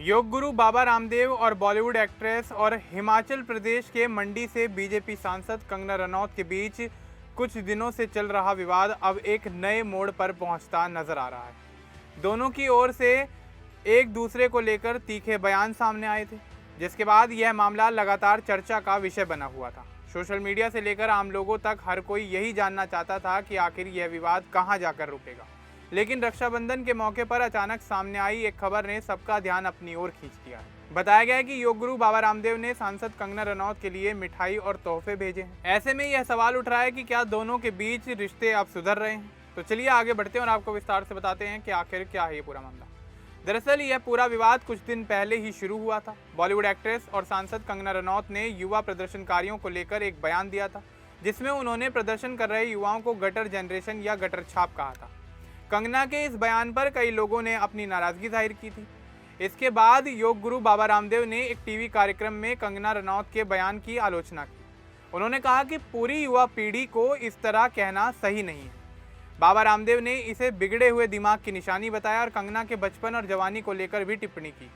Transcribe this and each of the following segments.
योग गुरु बाबा रामदेव और बॉलीवुड एक्ट्रेस और हिमाचल प्रदेश के मंडी से बीजेपी सांसद कंगना रनौत के बीच कुछ दिनों से चल रहा विवाद अब एक नए मोड़ पर पहुंचता नजर आ रहा है। दोनों की ओर से एक दूसरे को लेकर तीखे बयान सामने आए थे, जिसके बाद यह मामला लगातार चर्चा का विषय बना हुआ था। सोशल मीडिया से लेकर आम लोगों तक हर कोई यही जानना चाहता था कि आखिर यह विवाद कहां जाकर रुकेगा। लेकिन रक्षाबंधन के मौके पर अचानक सामने आई एक खबर ने सबका ध्यान अपनी ओर खींच लिया है। बताया गया है कि योग गुरु बाबा रामदेव ने सांसद कंगना रनौत के लिए मिठाई और तोहफे भेजे हैं। ऐसे में यह सवाल उठ रहा है कि क्या दोनों के बीच रिश्ते अब सुधर रहे हैं। तो चलिए आगे बढ़ते हैं और आपको विस्तार से बताते हैं कि आखिर क्या है ये पूरा मामला। दरअसल यह पूरा विवाद कुछ दिन पहले ही शुरू हुआ था। बॉलीवुड एक्ट्रेस और सांसद कंगना रनौत ने युवा प्रदर्शनकारियों को लेकर एक बयान दिया था, जिसमें उन्होंने प्रदर्शन कर रहे युवाओं को गटर जनरेशन या गटर छाप कहा था। कंगना के इस बयान पर कई लोगों ने अपनी नाराजगी जाहिर की थी। इसके बाद योग गुरु बाबा रामदेव ने एक टीवी कार्यक्रम में कंगना रनौत के बयान की आलोचना की। उन्होंने कहा कि पूरी युवा पीढ़ी को इस तरह कहना सही नहीं है। बाबा रामदेव ने इसे बिगड़े हुए दिमाग की निशानी बताया और कंगना के बचपन और जवानी को लेकर भी टिप्पणी की।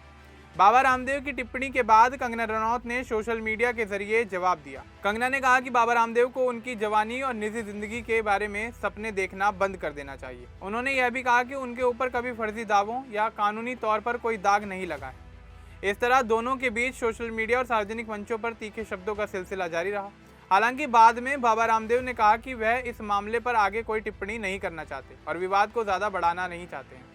बाबा रामदेव की टिप्पणी के बाद कंगना रनौत ने सोशल मीडिया के जरिए जवाब दिया। कंगना ने कहा कि बाबा रामदेव को उनकी जवानी और निजी जिंदगी के बारे में सपने देखना बंद कर देना चाहिए। उन्होंने यह भी कहा कि उनके ऊपर कभी फर्जी दावों या कानूनी तौर पर कोई दाग नहीं लगा है। इस तरह दोनों के बीच सोशल मीडिया और सार्वजनिक मंचों पर तीखे शब्दों का सिलसिला जारी रहा। हालांकि बाद में बाबा रामदेव ने कहा कि वह इस मामले पर आगे कोई टिप्पणी नहीं करना चाहते और विवाद को ज़्यादा बढ़ाना नहीं चाहते हैं।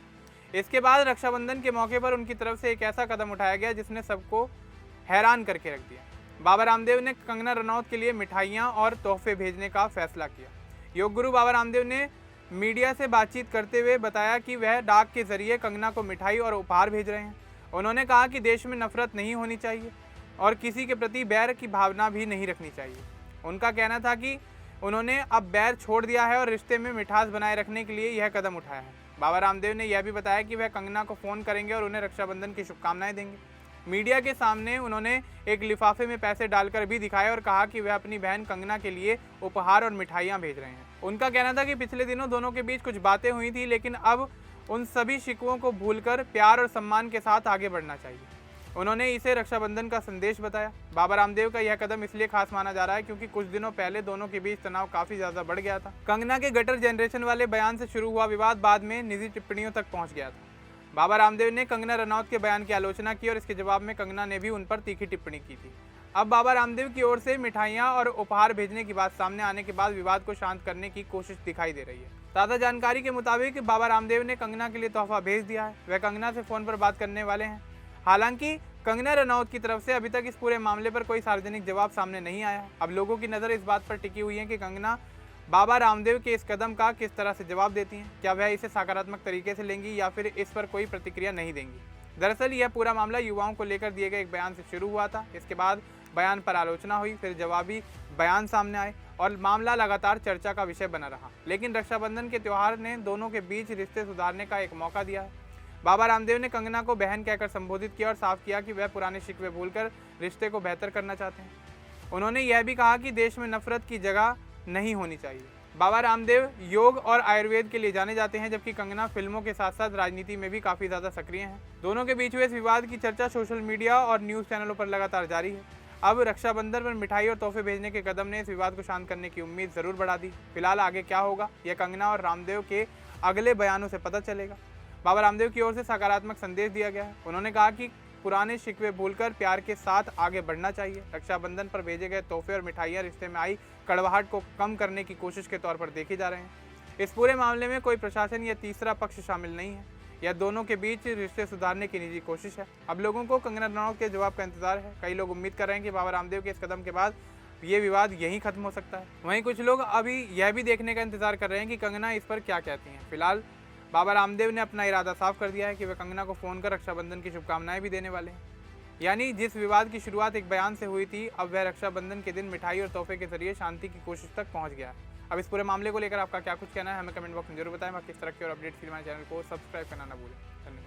इसके बाद रक्षाबंधन के मौके पर उनकी तरफ से एक ऐसा कदम उठाया गया जिसने सबको हैरान करके रख दिया। बाबा रामदेव ने कंगना रनौत के लिए मिठाइयाँ और तोहफे भेजने का फैसला किया। योग गुरु बाबा रामदेव ने मीडिया से बातचीत करते हुए बताया कि वह डाक के जरिए कंगना को मिठाई और उपहार भेज रहे हैं। उन्होंने कहा कि देश में नफरत नहीं होनी चाहिए और किसी के प्रति बैर की भावना भी नहीं रखनी चाहिए। उनका कहना था कि उन्होंने अब बैर छोड़ दिया है और रिश्ते में मिठास बनाए रखने के लिए यह कदम उठाया है। बाबा रामदेव ने यह भी बताया कि वह कंगना को फ़ोन करेंगे और उन्हें रक्षाबंधन की शुभकामनाएं देंगे। मीडिया के सामने उन्होंने एक लिफाफे में पैसे डालकर भी दिखाए और कहा कि वह अपनी बहन कंगना के लिए उपहार और मिठाइयां भेज रहे हैं। उनका कहना था कि पिछले दिनों दोनों के बीच कुछ बातें हुई थी, लेकिन अब उन सभी शिकवों को भूलकर प्यार और सम्मान के साथ आगे बढ़ना चाहिए। उन्होंने इसे रक्षाबंधन का संदेश बताया। बाबा रामदेव का यह कदम इसलिए खास माना जा रहा है क्योंकि कुछ दिनों पहले दोनों के बीच तनाव काफी ज्यादा बढ़ गया था। कंगना के गटर जनरेशन वाले बयान से शुरू हुआ विवाद बाद में निजी टिप्पणियों तक पहुंच गया था। बाबा रामदेव ने कंगना रनौत के बयान की आलोचना की और इसके जवाब में कंगना ने भी उन पर तीखी टिप्पणी की थी। अब बाबा रामदेव की ओर से मिठाइयां और उपहार भेजने की बात सामने आने के बाद विवाद को शांत करने की कोशिश दिखाई दे रही है। ताज़ा जानकारी के मुताबिक बाबा रामदेव ने कंगना के लिए तोहफा भेज दिया है। वह कंगना से फोन पर बात करने वाले हैं। हालांकि कंगना रनौत की तरफ से अभी तक इस पूरे मामले पर कोई सार्वजनिक जवाब सामने नहीं आया है। अब लोगों की नज़र इस बात पर टिकी हुई है कि कंगना बाबा रामदेव के इस कदम का किस तरह से जवाब देती हैं। क्या वह इसे सकारात्मक तरीके से लेंगी या फिर इस पर कोई प्रतिक्रिया नहीं देंगी। दरअसल यह पूरा मामला युवाओं को लेकर दिए गए एक बयान से शुरू हुआ था। इसके बाद बयान पर आलोचना हुई, फिर जवाबी बयान सामने आए और मामला लगातार चर्चा का विषय बना रहा। लेकिन रक्षाबंधन के त्यौहार ने दोनों के बीच रिश्ते सुधारने का एक मौका दिया है। बाबा रामदेव ने कंगना को बहन कहकर संबोधित किया और साफ किया कि वह पुराने शिकवे भूलकर रिश्ते को बेहतर करना चाहते हैं। उन्होंने यह भी कहा कि देश में नफरत की जगह नहीं होनी चाहिए। बाबा रामदेव योग और आयुर्वेद के लिए जाने जाते हैं, जबकि कंगना फिल्मों के साथ साथ राजनीति में भी काफ़ी ज़्यादा सक्रिय हैं। दोनों के बीच हुए इस विवाद की चर्चा सोशल मीडिया और न्यूज़ चैनलों पर लगातार जारी है। अब रक्षाबंधन पर मिठाई और तोहफे भेजने के कदम ने इस विवाद को शांत करने की उम्मीद ज़रूर बढ़ा दी। फिलहाल आगे क्या होगा यह कंगना और रामदेव के अगले बयानों से पता चलेगा। बाबा रामदेव की ओर से सकारात्मक संदेश दिया गया है। उन्होंने कहा कि पुराने शिकवे भूलकर प्यार के साथ आगे बढ़ना चाहिए। रक्षाबंधन पर भेजे गए तोहफे और मिठाइयाँ रिश्ते में आई कड़वाहट को कम करने की कोशिश के तौर पर देखे जा रहे हैं। इस पूरे मामले में कोई प्रशासन या तीसरा पक्ष शामिल नहीं है। यह दोनों के बीच रिश्ते सुधारने की निजी कोशिश है। अब लोगों को कंगना रनौत के जवाब का इंतजार है। कई लोग उम्मीद कर रहे हैं कि बाबा रामदेव के इस कदम के बाद ये विवाद यहीं खत्म हो सकता है। वहीं कुछ लोग अभी यह भी देखने का इंतजार कर रहे हैं कि कंगना इस पर क्या कहती हैं। फिलहाल बाबा रामदेव ने अपना इरादा साफ कर दिया है कि वे कंगना को फ़ोन कर रक्षाबंधन की शुभकामनाएं भी देने वाले हैं। यानी जिस विवाद की शुरुआत एक बयान से हुई थी, अब वह रक्षाबंधन के दिन मिठाई और तोहफे के जरिए शांति की कोशिश तक पहुंच गया है। अब इस पूरे मामले को लेकर आपका क्या कुछ कहना है हमें कमेंट बॉक्स में जरूर बताएं। बाकी इस तरह की और अपडेट्स के लिए हमारे चैनल को सब्सक्राइब करना ना भूलें। धन्यवाद।